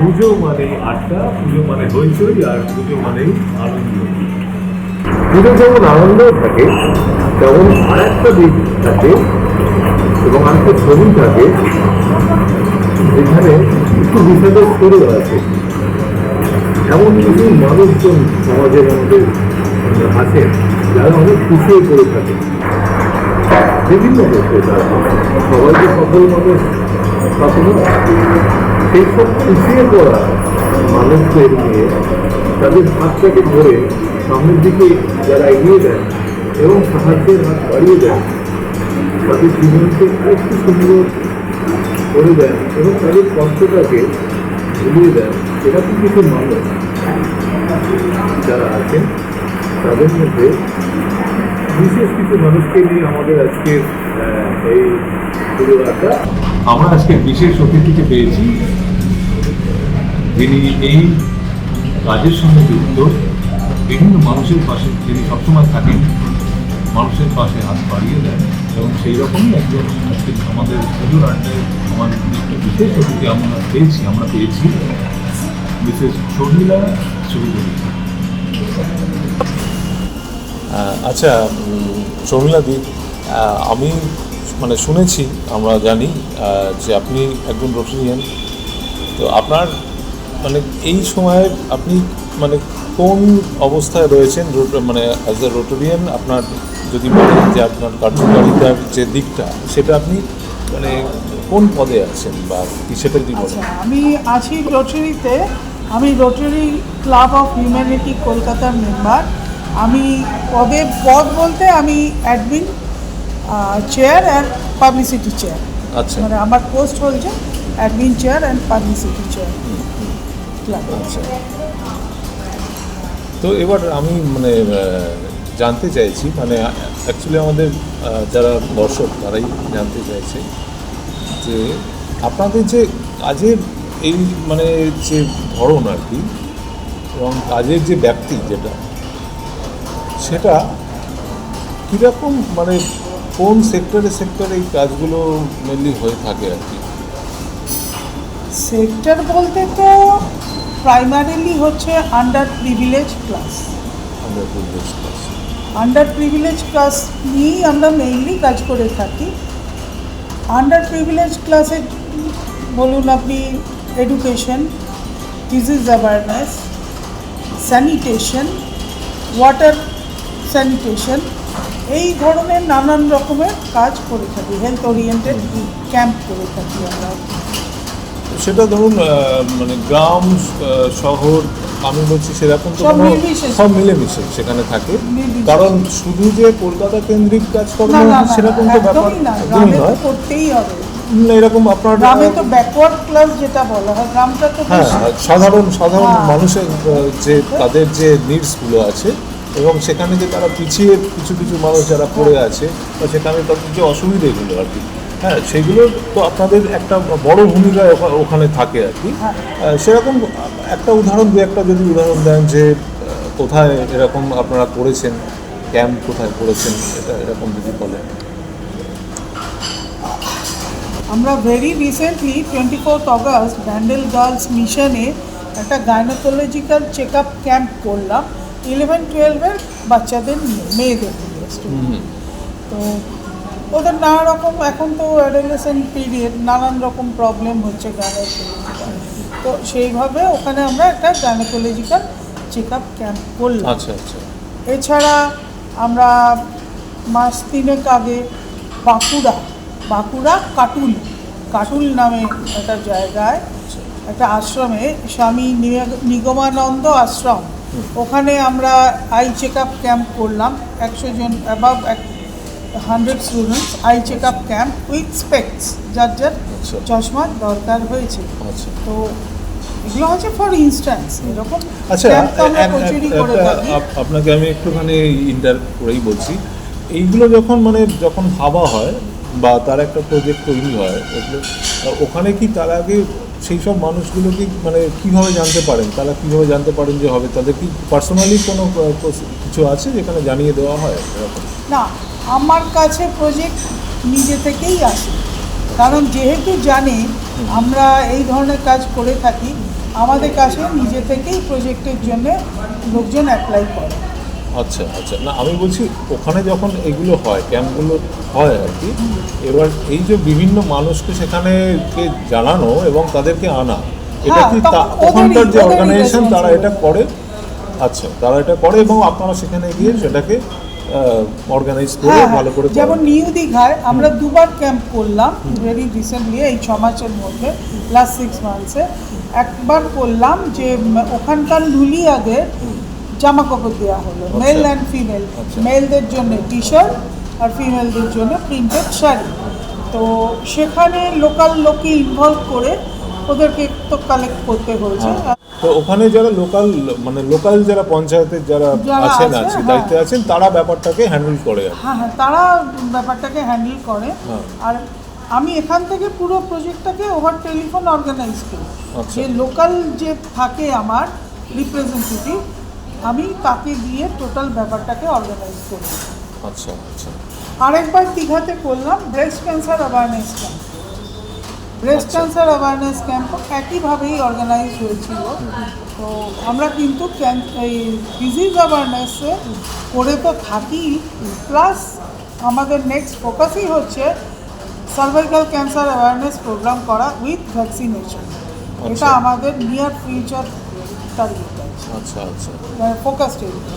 পুজো মানেই আড্ডা, পুজো মানে হইচই, আর পুজো মানেই আনন্দ। পুজো যেমন আনন্দ থাকে, তেমন আর একটা দিক থাকে এবং আরেকটা ছবি থাকে যেখানে কিছু বিষাদের স্তরও আছে। এমন কিছু মানুষজন সমাজের মধ্যে আছেন যারা অনেক পিছিয়ে পড়ে থাকে বিভিন্ন ক্ষেত্রে। তারা সবাই যে সফল মানুষ কখনো সেই সব পিছিয়ে পড়া মানুষদের নিয়ে তাদের হাতটাকে ধরে সামনের দিকে যারা এগিয়ে দেন এবং সাহায্যের হাত বাড়িয়ে দেন, তাদের জীবনকে আরেকটু সুন্দর করে দেন এবং তাদের কষ্টটাকে ভুলিয়ে দেন, এরকম কিছু মানুষ যারা আছেন তাদের মধ্যে বিশেষ কিছু মানুষকে নিয়ে আমাদের আজকে এই পুরো আড্ডা। আমরা আজকে বিশেষ অতিথিকে পেয়েছি যিনি এই কাজের সঙ্গে যুক্ত, বিভিন্ন মানুষের পাশে যিনি সবসময় থাকেন, মানুষের পাশে হাত বাড়িয়ে দেন, এবং সেই রকমই একজন আজকে আমাদের পুজোর আড্ডায় আমাদের একটা বিশেষ অতিথি আমরা পেয়েছি মিসেস শর্মিলা চৌধুরী। আচ্ছা শর্মিলাদি, আমি মানে শুনেছি, আমরা জানি যে আপনি একজন রোটারিয়ান। তো আপনার মানে এই সময়ে আপনি মানে কোন অবস্থায় রয়েছেন, মানে অ্যাজ এ রোটারিয়ান আপনার যদি বলেন যে আপনার কার্যকারিতার যে দিকটা, সেটা আপনি মানে কোন পদে আছেন বা কি, সেটা যদি বলেন। আমি আছি রোটারিতে, আমি রোটারি ক্লাব অফ হিউম্যানিটি কলকাতার মেম্বার। আমি পদ বলতে আমি admin chair and publicity chair. আচ্ছা, মানে আমার পোস্ট হচ্ছে admin chair and publicity chair club. আচ্ছা, তো এবার আমি মানে জানতে চাইছি, মানে অ্যাকচুয়ালি আমাদের যারা দর্শক তারাই জানতে চাইছে যে আপনাদের যে কাজের এই মানে যে ধরন আর কি, এবং কাজের যে ব্যাপ্তি যেটা, সেটা কীরকম, মানে কোন সেক্টরে এই কাজগুলো মেনলি হয়ে থাকে আর কি। সেক্টর বলতে তো প্রাইমারিলি হচ্ছে under privilege class. Under privilege class নিয়েই আমরা মেইনলি কাজ করে থাকি। আন্ডার প্রিভিলেজ ক্লাসে বলুন আপনি education, disease awareness, sanitation, water sanitation, এই ধরনের নানান রকমের কাজ করে থাকি। হেলথ ওরিয়েন্টেড ক্যাম্প করে থাকি আমরা। সেটা ধরুন মানে গ্রাম শহর আমি বলছি সেরকম তো সব মিলেমিশে সেখানে থাকে, কারণ শুধু যে কলকাতা কেন্দ্রিক কাজকর্ম সেরকম তো ব্যাপার নয়, করতেই হবে এরকম আপনার গ্রামে তো ব্যাকওয়ার্ড ক্লাস যেটা বলা হয়, গ্রামটা তো সাধারণ মানুষের যে তাদের যে নিডসগুলো আছে, এবং সেখানে যে তারা পিছিয়ে কিছু মানুষ যারা পড়ে আছে বা সেখানে তাদের যে অসুবিধেগুলো আর কি, হ্যাঁ, সেগুলো তো আপনাদের একটা বড় ভূমিকা ওখানে থাকে আর কি। সেরকম একটা একটা যদি উদাহরণ দেন যে কোথায় এরকম আপনারা করেছেন ক্যাম্প, কোথায় করেছেন, এটা এরকম যদি বলেন। আমরা very recently 24 August Bandel girls মিশনে একটা গাইনোকোলজিক্যাল চেক আপ ক্যাম্প করলাম 11-12-এর বাচ্চাদের নিয়ে, মেয়েদের নিয়ে। তো ওদের নানা রকম, এখন তো অ্যাডোলেসেন্ট পিরিয়ড, নানান রকম প্রবলেম হচ্ছে গাইনোকোলজিক্যাল, তো সেইভাবে ওখানে আমরা একটা গাইনোকোলজিক্যাল চেক আপ ক্যাম্প করলাম। আচ্ছা আচ্ছা। এছাড়া আমরা মাস 3 আগে বাঁকুড়া কাটুল নামে একটা জায়গায়, একটা আশ্রমে, স্বামী নিগমানন্দ আশ্রম, ওখানে আমরা আই চেক আপ ক্যাম্প করলাম। 100 জন, above 100 students I check up camp with specs, যার চশমার দরকার হয়েছে। তো এগুলো হচ্ছে ফর ইনস্ট্যান্স এরকম। আচ্ছা, আপনাকে আমি একটুখানি করেই বলছি, এইগুলো যখন ভাবা হয় বা তার একটা প্রজেক্ট তৈরি হয়, ওখানে কি তার আগে সেই সব মানুষগুলো কি মানে কীভাবে জানতে পারেন, তারা কীভাবে জানতে পারেন যে হবে, তাদের কি পার্সোনালি কোনো কিছু আছে যেখানে জানিয়ে দেওয়া হয়? না, আমার কাছে প্রজেক্ট নিজে থেকেই আসে, কারণ যেহেতু জানে আমরা এই ধরনের কাজ করে থাকি, আমাদের কাছে নিজে থেকেই প্রজেক্টের জন্য লোকজন অ্যাপ্লাই করে। আচ্ছা আচ্ছা, না আমি বলছি ওখানে যখন এগুলো হয়, ক্যাম্পগুলো হয় আর কি, এবার এই যে বিভিন্ন মানুষকে সেখানে জানানো এবং তাদেরকে আনা, এটা কি তখন ওখানকার যে ওদেরই অর্গানাইজেশন তারা এটা responsibility। করে? আচ্ছা, তারা এটা করে এবং আপনারা সেখানে গিয়ে সেটাকে অর্গানাইজ করে হ্যাঁ, ভালো করে যেমন করেন। নিউ দীঘায় আমরা দুবার ক্যাম্প করলাম ভেরি রিসেন্টলি, এই 6 মাসের মধ্যে, লাস্ট 6 মান্থসে। একবার করলাম যে ওখানকার নুলিয়াদের জামা কাপড় দেওয়া হলো, আচ্ছা। Male and female. আচ্ছা। মেলদের জন্য টি শার্ট আর ফিমেলদের জন্য প্রিন্টেড শাড়ি। তো সেখানে লোকাল লোককে ইনভলভ করে ওদেরকে তো কালেক্ট করতে হয়েছে। তো ওখানে যারা লোকাল যারা পঞ্চায়েতের যারা যারা আছেন আছে, আছে হ্যাঁ। দায়িত্বে আছেন, তারা ব্যাপারটাকে হ্যান্ডেল করে আর কি। হ্যাঁ হ্যাঁ, তারা ব্যাপারটাকে হ্যান্ডেল করে। হ্যাঁ। আর আমি এখান থেকে পুরো প্রজেক্টটাকে ওভার টেলিফোন অর্গানাইজ করি। আচ্ছা। যে লোকাল যে থাকে আমার রিপ্রেজেন্টেটিভ, আমি তাকে দিয়ে টোটাল ব্যাপারটাকে অর্গানাইজ করি। আচ্ছা আচ্ছা, আরেকবার দীঘাতে করলাম breast cancer awareness camp. Breast cancer awareness camp একইভাবেই অর্গানাইজ হয়েছিল। তো আমরা কিন্তু এই ডিজিজ অ্যাওয়ারনেসে করে তো থাকি, প্লাস আমাদের নেক্সট ফোকাসই হচ্ছে সার্ভাইকাল ক্যান্সার অ্যাওয়ারনেস প্রোগ্রাম করা উইথ ভ্যাকসিনেশন। এটা আমাদের নিয়ার ফিউচার টার্গেট আছে, আচ্ছা আচ্ছা। Focused area.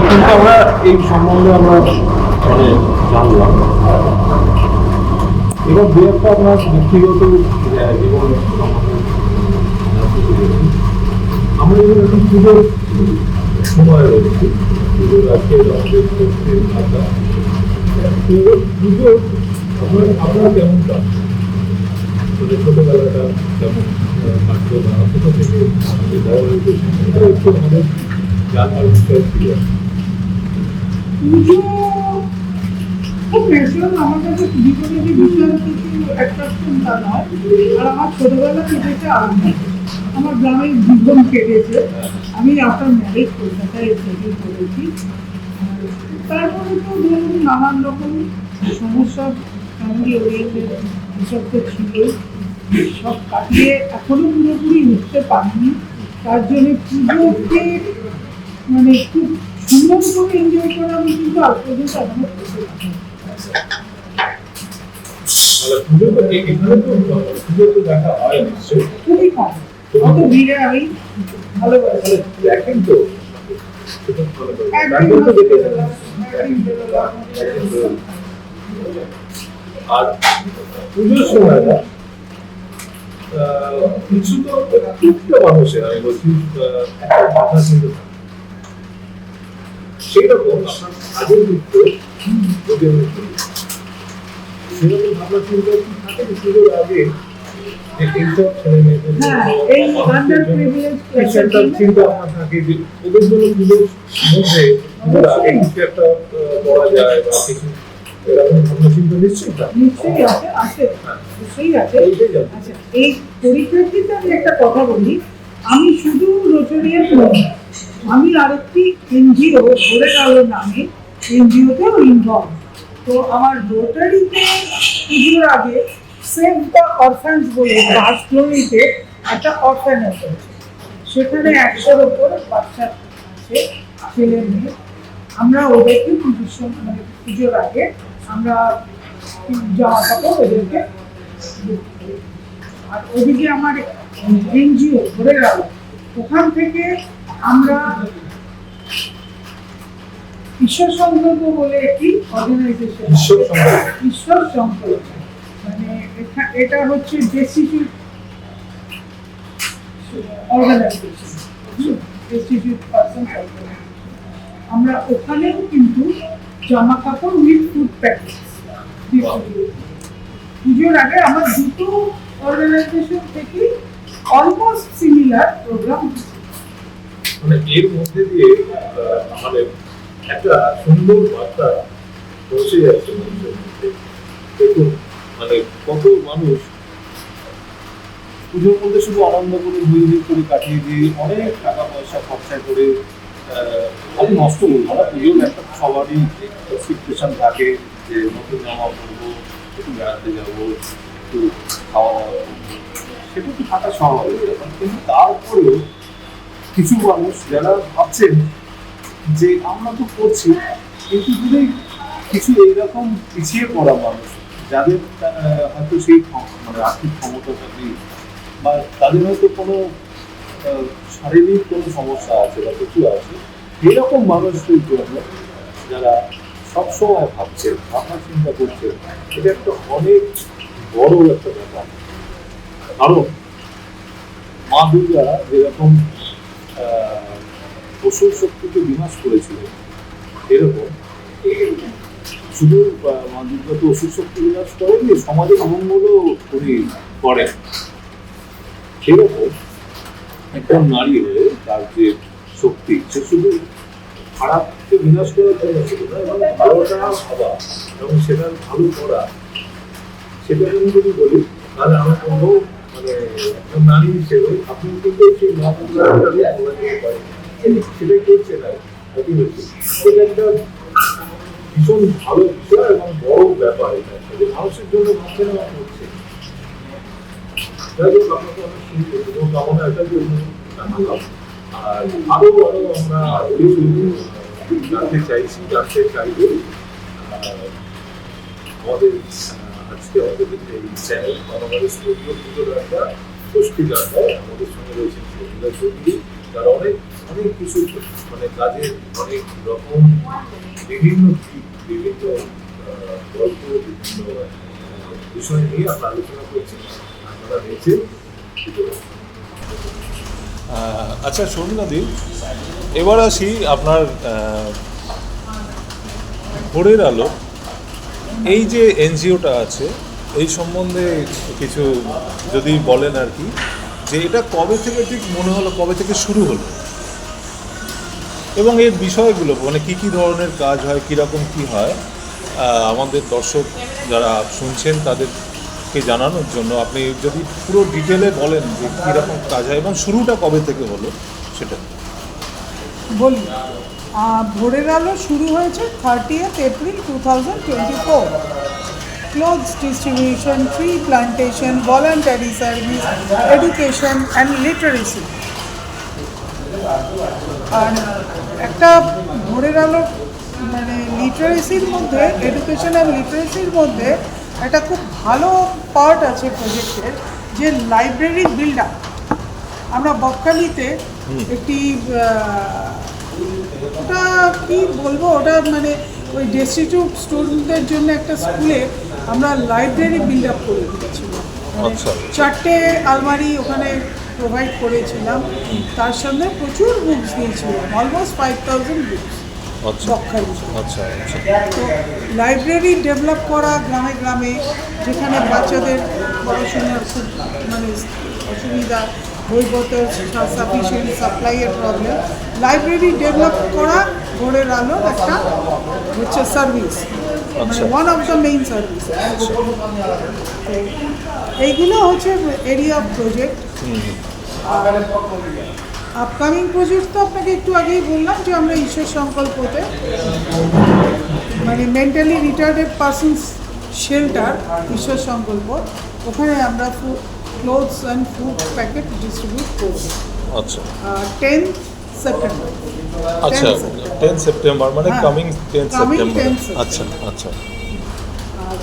কিন্তু আমরা এই সম্বন্ধে আমরা মানে জানলাম। এবার দু একটা আপনার ব্যক্তিগত জীবন সম্বন্ধে আমরা যখন এখন পুজোর সময় রয়েছি, পুজোর আজকে আমাদের আড্ডা, পুজো আপনারা কেমন কাজ ছোটবেলাটা কেমন কাটতো না কোথা থেকে বড় হয়েছে, এটা একটু আমাদের জানার বিষয় ছিল। পুজো খুব ন্যাচারাল আমার কাছে, জীবনে যে বিশাল কিছু অ্যাট্রাকশন তা নয়। আর আমার ছোটবেলা থেকে আরম্ভ, আমার গ্রামের জীবন কেটেছে। আমি আফটার ম্যারেজ কলকাতায় সেটেল করেছি। তারপরে তো ধরুন নানান রকম সমস্যা, ফ্যামিলি ওরিয়েন্টেড এসব তো ছিলই। সব কাটিয়ে এখনো পুরোপুরি উঠতে পারিনি। তার জন্য পুজোকে মানে খুব সুন্দর করে এনজয় করা আমি কিন্তু আজ পর্যন্ত এখনো করতে পারি। পুজো তো এখানে তো পুজো তো দেখা হয় নিশ্চয়ই, খুবই কম, অত ভিড়ে আমি ভালোবাসি। দেখেন তো একদিন তো দেখে বেরোলাম, একদিন বেরোলাম। আর পুজোর সময় না কিছু তো প্রত্যেকটা মানুষের আমি বলছি একটা ভাবনা চিন্তা থাকে। সেই রকম আপনার আগের দিকতে যদি আমি বলি, সেরকম ভাবনা চিন্তা কি থাকে যে পুজোর আগে যে এইসব ছেলে মেয়েদের হ্যাঁ, এই underprivileged একটা চিন্তা ভাবনা থাকে যে ওদের জন্য পুজোর মধ্যে পুজোর আগে কিছু একটা করা যায় বা কিছু এরকম ভাবনা চিন্তা নিশ্চয়ই থাকে। নিশ্চয়ই আছে, আছে, নিশ্চয়ই আছে। এইটাই জানি। আচ্ছা, এই পরিপ্রেক্ষিতে আমি একটা কথা বলি। আমি শুধু রোটারিয়ান নই, আমি আরেকটি এনজিও ধরে গেল নামে এনজিওতেও ইনভলভ। তো আমার রোটারিতে পুজোর আগে সেভ দ্য অরফ্যান্স বলে বাসগ্লোরিতে একটা অরফ্যানেজ আছে। সেখানে 100-র ওপর বাচ্চা আছে, ছেলে মেয়ে। আমরা ওদেরকে পুজোর আগে আমরা জামা কাপড় ওদেরকে gift করি। আর ওদিকে আমার এনজিও ধরে গেল, ওখান থেকে আমরা ঈশ্বর সংকল্প বলে একটি অর্গানাইজেশন, ঈশ্বর সংকল্প, মানে এটা হচ্ছে destitute organization, destitute person organization. আমরা ওখানেও কিন্তু জামা কাপড় উইথ ফুড প্যাকেজ পুজোর আগে আমার দুটো অর্গানাইজেশন থেকে অলমোস্ট সিমিলার প্রোগ্রাম। মানে এর মধ্যে দিয়ে আমাদের একটা সুন্দর বার্তা পৌঁছে যাচ্ছে মানুষের মধ্যে। দেখুন মানে কত মানুষ পুজোর মধ্যে শুধু আনন্দ করে ঘুরে করে কাটিয়ে দিয়ে অনেক টাকা পয়সা খরচা করে আমি নষ্ট করি না। পুজোর একটা সবারই এক্সপেকটেশন থাকে যে নতুন জামা পরবো, একটু বেড়াতে যাবো, একটু খাওয়া দাওয়া করবো, সেটা তো থাকা স্বাভাবিক ব্যাপার। কিন্তু তারপরেও কিছু মানুষ যারা ভাবছেন যে আমরা তো করছি, কিন্তু যদি কিছু এইরকম পিছিয়ে পড়া মানুষ যাদের হয়তো সেই মানে আর্থিক ক্ষমতাটা নেই, বা তাদের হয়তো কোনো শারীরিক কোনো সমস্যা আছে বা কিছু আছে, এরকম মানুষদের জন্য যারা সবসময় ভাবছেন, ভাবনা চিন্তা করছেন, এটা একটা অনেক বড় একটা ব্যাপার। কারণ মা দুর্গা যেরকম অসুর শক্তিকে বিনাশ করেছিলেন, এরকম শুধু মা দুর্গা তো অসুর শক্তি বিনাশ করেননি, সমাজের মঙ্গলও উনি করেন। সেরকম একজন নারী হয়ে তার যে শক্তি, সে শুধু খারাপকে বিনাশ করার জন্য ছিল না, এবং ভালোটা ভাবা এবং সেটার ভালো করা, সেটা আমি যদি বলি তাহলে আমার বলবো মানে একজন নারী হিসেবে আপনি কিন্তু সেই মা সেটাই করছে না, সেটা একটা ভীষণ ভালো বিষয় এবং বড় ব্যাপার। এটা মানুষের জন্য ভাবছেন এবং করছে। যাই হোক, আপনাকে অনেক শুভকামনা এটার জন্য। আর আরো আমরা জানতে চাইবো আমাদের আজকে আমাদের এই চ্যানেল আমাদের স্টুডিও পুজোর একটা ষষ্ঠী যাত্রায় আমাদের সঙ্গে রয়েছেন শর্মিলা চৌধুরী, যারা অনেক অনেক কিছু মানে কাজের অনেক রকম বিভিন্ন দিক, বিভিন্ন গল্প, বিভিন্ন বিষয় নিয়ে আমরা আলোচনা করছি। আপনারা দেখছেন। আচ্ছা শর্মিলাদি, এবার আসি আপনার ভোরের আলো এই যে এনজিওটা আছে, এই সম্বন্ধে কিছু যদি বলেন আর কি, যে এটা কবে থেকে ঠিক মনে হলো, কবে থেকে শুরু হলো, এবং এর বিষয়গুলো মানে কী কী ধরনের কাজ হয়, কীরকম কী হয়, আমাদের দর্শক যারা শুনছেন তাদেরকে জানানোর জন্য আপনি যদি পুরো ডিটেলে বলেন যে কীরকম কাজ হয় এবং শুরুটা কবে থেকে হলো সেটা বলি। ভোরের আলো শুরু হয়েছে 30th April 2024। Clothes distribution, tree plantation, voluntary service, education and literacy. আর একটা ভোরের আলো মানে লিটারেসির মধ্যে, এডুকেশন অ্যান্ড লিটারেসির মধ্যে একটা খুব ভালো পার্ট আছে প্রজেক্টের, যে লাইব্রেরি বিল্ড আপ। আমরা বকখালিতে একটি ওটা কি বলবো, ওটা মানে ওই ডেস্টিটিউট স্টুডেন্টদের জন্য একটা স্কুলে আমরা লাইব্রেরি বিল্ড আপ করে দিয়েছিলাম। আচ্ছা। 4টে আলমারি ওখানে প্রোভাইড করেছিলাম, তার সঙ্গে প্রচুর বুকস দিয়েছিলাম, অলমোস্ট 5000 বুকস বকখালি। আচ্ছা আচ্ছা। তো লাইব্রেরি ডেভেলপ করা গ্রামে গ্রামে, যেখানে বাচ্চাদের পড়াশোনার খুব মানে অসুবিধা, বইপত্র সাফিসিয়েন্ট সাপ্লাইয়ের প্রবলেম, লাইব্রেরি ডেভেলপ করা ভোরের আলোর একটা হচ্ছে সার্ভিস, মানে one of the main service. এইগুলো হচ্ছে এরিয়া অফ প্রজেক্ট। আর আপকামিং প্রজেক্ট তো আপনাকে একটু আগেই বললাম যে আমরা ঈশ্বর সংকল্পতে মানে মেন্টালি রিটার্ডেড পার্সনস শেল্টার, ঈশ্বর সংকল্প, ওখানে আমরা clothes and food packet distribute করব। আচ্ছা। 10th September. আচ্ছা, 10 সেপ্টেম্বর মানে কামিং 10 সেপ্টেম্বর। 10 আচ্ছা আচ্ছা। আর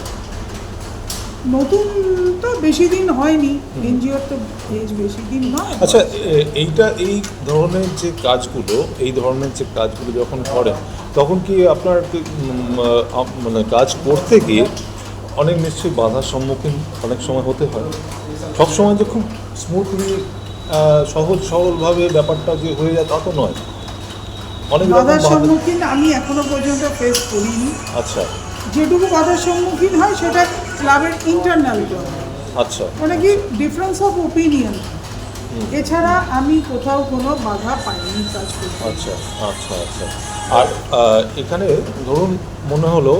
নতুন তো বেশি দিন হয়নি, এনজিওর তো এজ বেশি দিন নয়। আচ্ছা, এই ধরনের যে কাজগুলো যখন করেন, তখন কি আপনার মানে কাজ করতে গিয়ে অনেক নিশ্চয়ই বাধার সম্মুখীন অনেক সময় হতে হয়? সব সময় যে খুব স্মুথলি সহজ সরলভাবে ব্যাপারটা যে হয়ে যায় তা তো নয়, অনেক বাধার সম্মুখীন আমি এখনো পর্যন্ত ফেস করিনি। আচ্ছা। যেটুকু বাধার সম্মুখীন হয় সেটা ক্লাবের ইন্টারনাল, আচ্ছা, মানে কি ডিফারেন্স অফ ওপিনিয়ন, এছাড়া আমি কোথাও কোনো বাধা পাইনি কাজ করতে। আচ্ছা আচ্ছা আচ্ছা। আর এখানে ধরুন মনে হলো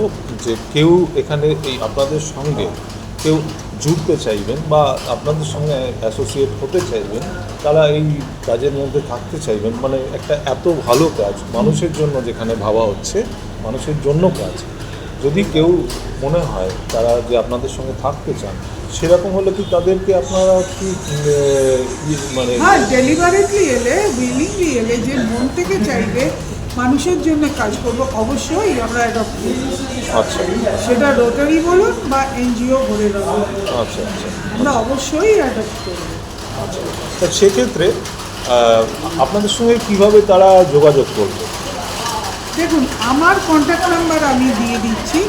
যে কেউ এখানে এই আপনাদের সঙ্গে কেউ জুড়তে চাইবেন বা আপনাদের সঙ্গে অ্যাসোসিয়েট হতে চাইবেন, তারা এই কাজের মধ্যে থাকতে চাইবেন, মানে একটা এত ভালো কাজ মানুষের জন্য যেখানে ভাবা হচ্ছে, মানুষের জন্য কাজ, যদি কেউ মনে হয় তারা যে আপনাদের সঙ্গে থাকতে চান, সেরকম হলে কি তাদেরকে আপনারা কি মানে হ্যাঁ, ডেলিভারেটলি এলে, উইলিংলি এলে, যে মন থেকে চাইবে মানুষের জন্য কাজ করব, অবশ্যই আমরা অ্যাডপ্ট করি। আচ্ছা সেটা রোটারি বলুন বা এনজিও বলে রাখুন, আচ্ছা আচ্ছা আমরা অবশ্যই অ্যাডপ্ট করব। আচ্ছা। তা সেক্ষেত্রে আপনাদের সঙ্গে কিভাবে তারা যোগাযোগ করবে? দেখুন, আমার কন্ট্যাক্ট নাম্বার আমি দিয়ে দিচ্ছি।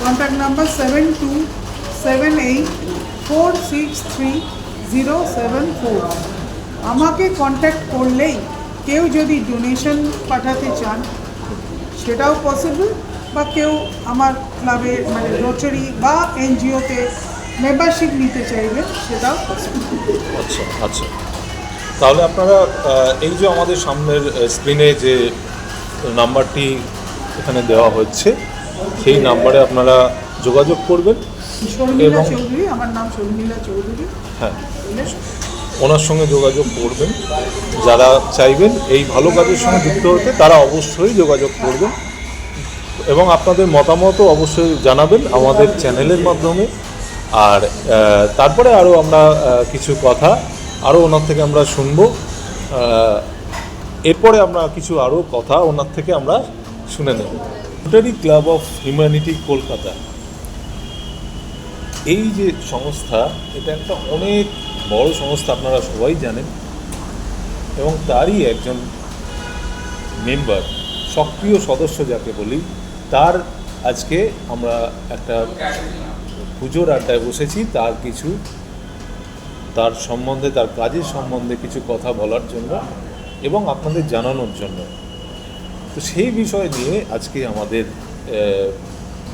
Contact number 7278463074। আমাকে কন্ট্যাক্ট করলেই কেউ যদি ডোনেশন পাঠাতে চান সেটাও পসিবল, বা কেউ আমার ক্লাবে মানে রোটারি বা এনজিওতে মেম্বারশিপ নিতে চাইবেন সেটাও পসিবল। আচ্ছা আচ্ছা। তাহলে আপনারা এই যে আমাদের সামনের স্ক্রিনে যে নাম্বারটি এখানে দেওয়া হচ্ছে, সেই নাম্বারে আপনারা যোগাযোগ করবেন। শর্মিলা এবং- চৌধুরী, আমার নাম শর্মিলা চৌধুরী। হ্যাঁ, ওনার সঙ্গে যোগাযোগ করবেন। যারা চাইবেন এই ভালো কাজের সঙ্গে যুক্ত হতে, তারা অবশ্যই যোগাযোগ করবেন এবং আপনাদের মতামতও অবশ্যই জানাবেন আমাদের চ্যানেলের মাধ্যমে। আর তারপরে আরও আমরা কিছু কথা আরও ওনার থেকে আমরা শুনবো। এরপরে আমরা কিছু আরও কথা ওনার থেকে আমরা শুনে নেব। Rotary club of humanity Kolkata, এই যে সংস্থা, এটা একটা অনেক বড় সংস্থা, আপনারা সবাই জানেন, এবং তারই একজন মেম্বার, সক্রিয় সদস্য যাকে বলি, তার আজকে আমরা একটা পুজোর আড্ডায় বসেছি তার সম্বন্ধে, তার কাজের সম্বন্ধে কিছু কথা বলার জন্য এবং আপনাদের জানানোর জন্য। তো সেই বিষয় নিয়ে আজকে আমাদের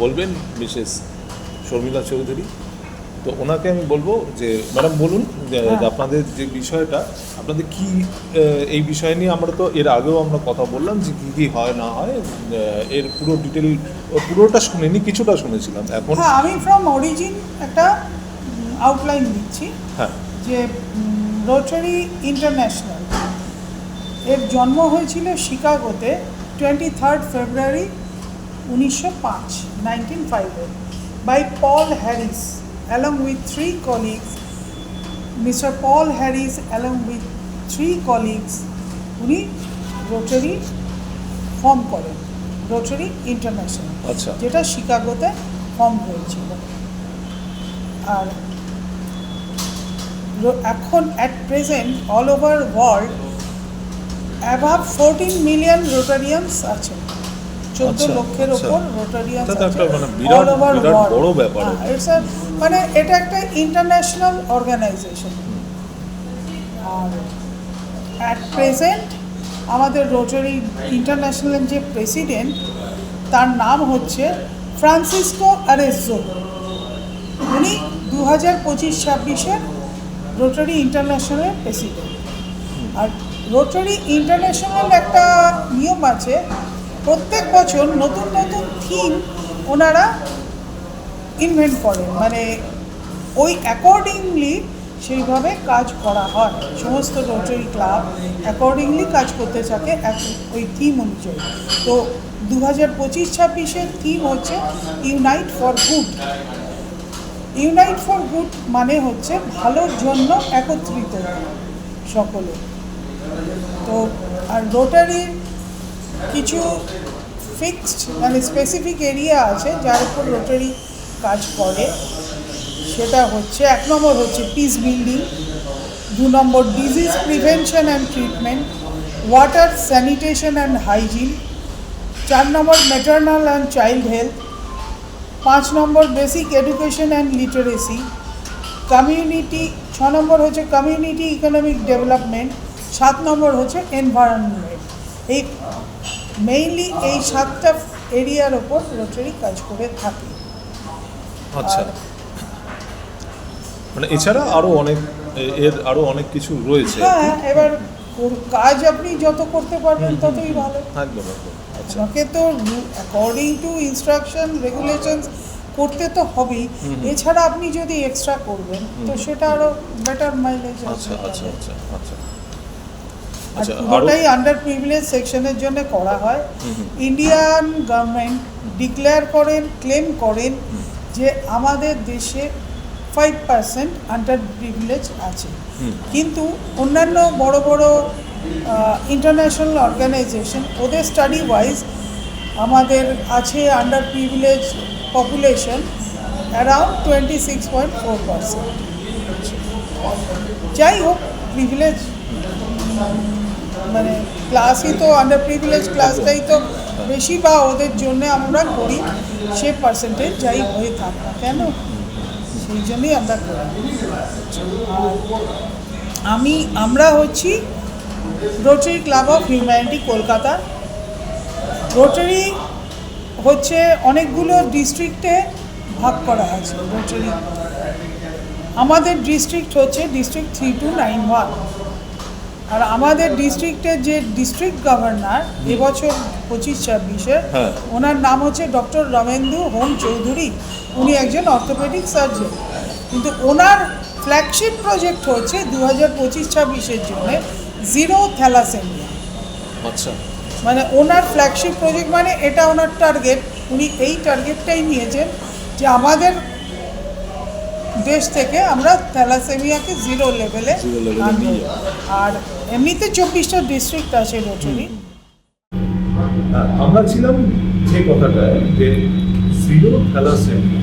বলবেন মিসেস শর্মিলা চৌধুরী। তো ওনাকে আমি বলবো যে ম্যাডাম বলুন যে আপনাদের যে বিষয়টা, আপনাদের কি এই বিষয় নিয়ে আমরা তো এর আগেও আমরা কথা বললাম যে কী কী হয় না হয়, এর পুরো ডিটেল পুরোটা শুনিনি, কিছুটা শুনেছিলাম। এখন হ্যাঁ, আমি ফ্রম অরিজিন একটা আউটলাইন দিচ্ছি। হ্যাঁ যে রোটারি ইন্টারন্যাশনাল এর জন্ম হয়েছিল শিকাগোতে 23 February 1905 by Paul Harris along with 3 colleagues. Mr. Paul Harris along with 3 colleagues উনি রোটারি ফর্ম করেন, রোটারি ইন্টারন্যাশনাল, আচ্ছা যেটা শিকাগোতে ফর্ম হয়েছিল। আর এখন at present all over world above 14 million Rotarians আছেন। 14 আচ্ছা, লক্ষের আচ্ছা। ওপর রোটারিয়ানস এটা তো আছে একটা মানে বিরাট all over বিরাট world. বড় ব্যাপার। হ্যাঁ, it's a মানে এটা একটা ইন্টারন্যাশনাল অর্গানাইজেশন। আর অ্যাট প্রেজেন্ট আমাদের রোটারি ইন্টারন্যাশনালের যে প্রেসিডেন্ট, তার নাম হচ্ছে ফ্রান্সিসকো আরেজ্জো। উনি 2025-26-এর রোটারি ইন্টারন্যাশনালের প্রেসিডেন্ট। আর রোটারি ইন্টারন্যাশনাল একটা নিয়ম আছে, প্রত্যেক বছর নতুন নতুন থিম ওনারা ইনভেন্ট করেন, মানে ওই অ্যাকর্ডিংলি সেইভাবে কাজ করা হয়। সমস্ত রোটারি ক্লাব অ্যাকর্ডিংলি কাজ করতে থাকে ওই থিম অনুযায়ী। তো 2025-26-এর থিম হচ্ছে unite for good. Unite for good মানে হচ্ছে ভালোর জন্য একত্রিত সকলে। তো আর রোটারির কিছু ফিক্সড মানে স্পেসিফিক এরিয়া আছে যার উপর রোটারি কাজ করে। সেটা হচ্ছে 1 নম্বর হচ্ছে piece building, 2 number disease prevention and treatment, water sanitation and hygiene, 4 number maternal and child health, 5 number basic education and literacy, community, 6 নম্বর হচ্ছে কমিউনিটি ইকোনমিক ডেভেলপমেন্ট, 7 নম্বর হচ্ছে এনভায়রনমেন্ট। এই মেইনলি এই 7টা এরিয়ার ওপর রোটারি কাজ করে থাকে। আচ্ছা, আর- মানে এছাড়া আরও অনেক এর আরও অনেক কিছু রয়েছে। হ্যাঁ, এবার কাজ আপনি যত করতে পারবেন ততই ভালো। একদম একদম। আচ্ছা আমাকে তো অ্যাকর্ডিং টু ইনস্ট্রাকশন রেগুলেশনস করতে তো হবেই, এছাড়া আপনি যদি এক্সট্রা করবেন তো সেটা আরও বেটার মাইলেজ আচ্ছা আচ্ছা আচ্ছা আচ্ছা। আর আচ্ছা, পুরোটাই আন্ডার প্রিভিলেজ সেকশনের জন্য করা হয়। ইন্ডিয়ান গভর্নমেন্ট ডিক্লেয়ার করেন, ক্লেম করেন যে আমাদের দেশে 5% আন্ডার প্রিভিলেজ আছে, কিন্তু অন্যান্য বড় বড় ইন্টারন্যাশনাল অর্গানাইজেশন ওদের স্টাডি ওয়াইজ আমাদের আছে আন্ডার প্রিভিলেজ পপুলেশন অ্যারাউন্ড 26.4%। যাই হোক, প্রিভিলেজ মানে ক্লাসই তো আন্ডার প্রিভিলেজ ক্লাসটাই তো বেশি, বা ওদের জন্য আমরা করি, সে পার্সেন্টেজ যাই হয়ে থাক না কেন, সেই জন্যই আমরা করি। আর আমরা হচ্ছি rotary club of humanity Kolkata. Rotary হচ্ছে অনেকগুলো ডিস্ট্রিক্টে ভাগ করা আছে রোটারি। আমাদের ডিস্ট্রিক্ট হচ্ছে ডিস্ট্রিক্ট 3291, আর আমাদের ডিস্ট্রিক্টের যে ডিস্ট্রিক্ট গভর্নর এবছর 25-26-এর, ওনার নাম হচ্ছে ডক্টর রমেন্দু হোম চৌধুরী। উনি একজন অর্থোপেডিক সার্জন, কিন্তু ওনার ফ্ল্যাগশিপ প্রজেক্ট হচ্ছে 2025-26-এর জন্য জিরো থ্যালাসেমিয়া। আচ্ছা, মানে ওনার ফ্ল্যাগশিপ প্রজেক্ট, মানে এটা ওনার টার্গেট। উনি এই টার্গেটটাই নিয়েছেন যে আমাদের দেশ থেকে আমরা থ্যালাসেমিয়াকে জিরো লেভেলে আনবো। আর এমনিতে 24টা ডিস্ট্রিক্ট আছে রোটারি। আমরা ছিলাম যে কথাটায় যে জিরো থ্যালাসেমিয়া,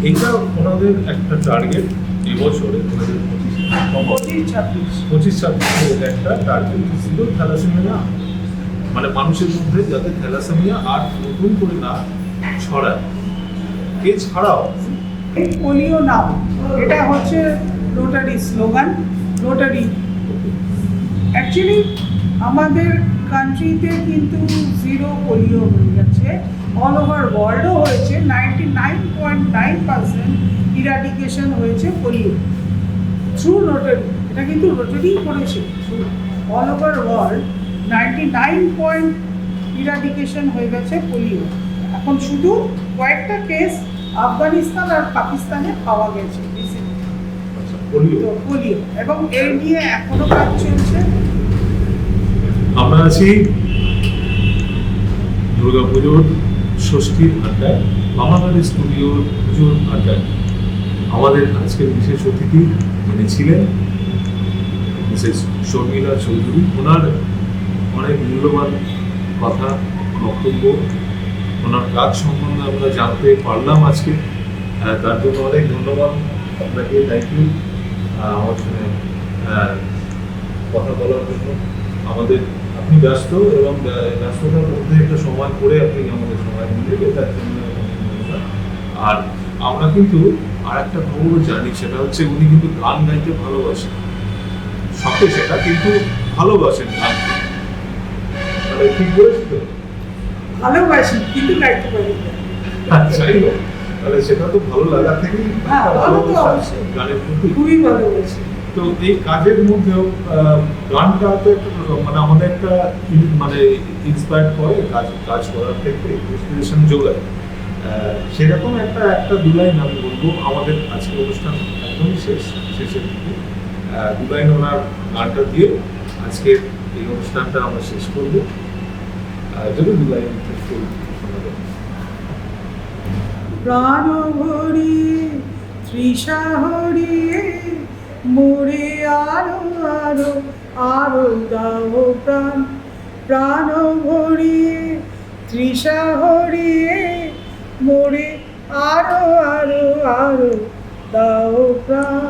এটা ওনাদের একটা টার্গেট এবছরে 25-26 একটা টার্গেট, জিরো থ্যালাসেমিয়া, মানে মানুষের মধ্যে যাতে থ্যালাসেমিয়া আর নতুন করে না ছড়ায়। এছাড়াও পোলিও নাও, এটা হচ্ছে রোটারি স্লোগান। রোটারি অ্যাকচুয়ালি আমাদের কান্ট্রিতে কিন্তু জিরো পোলিও হয়ে গেছে, অল ওভার ওয়ার্ল্ডও হয়েছে। 99.9% ইরাডিকেশন হয়েছে পোলিও থ্রু রোটারি। এটা কিন্তু রোটারি করেছে through all over world. 99 eradication হয়ে গেছে পোলিও। এখন শুধু কয়েকটা কেস আফগানিস্তান আর পাকিস্তানে পাওয়া গেছে পোলিও, এবং এই নিয়ে এখনো কাজ চলছে। আমরা আছি দুর্গাপুজোর ষষ্ঠীর আড্ডায়, মামাবাড়ি স্টুডিওর পুজোর আড্ডায়। আমাদের আজকের বিশেষ অতিথি যিনি ছিলেন মিসেস শর্মিলা চৌধুরী। ওনার অনেক মূল্যবান কথা, বক্তব্য, ওনার কাজ সম্বন্ধে আমরা জানতে পারলাম আজকে। তার জন্য অনেক ধন্যবাদ আপনাকে, থ্যাংক ইউ আমার সঙ্গে কথা বলার জন্য। আপনি ব্যস্ত, এবং ব্যস্ততার মধ্যে একটা সময় করে আপনি আমাদের সময় দিলে, তার জন্য ধন্যবাদ। আর আমরা কিন্তু আর একটা খবরও জানি, সেটা হচ্ছে উনি কিন্তু গান গাইতে ভালোবাসেন, শখে সেটা, কিন্তু ভালোবাসেন গান। তাহলে ঠিক বলেছি তো? ভালোবাসি কিন্তু গাইতে পারি না। যাই হোক, তাহলে সেটা তো ভালো লাগা থেকেই গানের প্রতি খুবই ভালোবাসি। তো এই কাজের মধ্যেও গানটা তো একটা মানে আমাদের একটা মানে ইন্সপায়ার করে কাজ করার ক্ষেত্রে, ইন্সপিরেশন যোগায়। সেরকম একটা দু লাইন আমি বলবো। আমাদের আজকের অনুষ্ঠান একদমই শেষের দিকে। দু লাইন ওনার গানটা দিয়ে আজকের এই অনুষ্ঠানটা আমরা শেষ করবো। যদি দু লাইন শোনাবেন। প্রাণ ভরিয়ে তৃষা হরিয়ে মোরে আরো আরো আরো দাও প্রাণ। প্রাণ ভরিয়ে তৃষা হরিয়ে মোরে আরো আরো আরো দাও প্রাণ।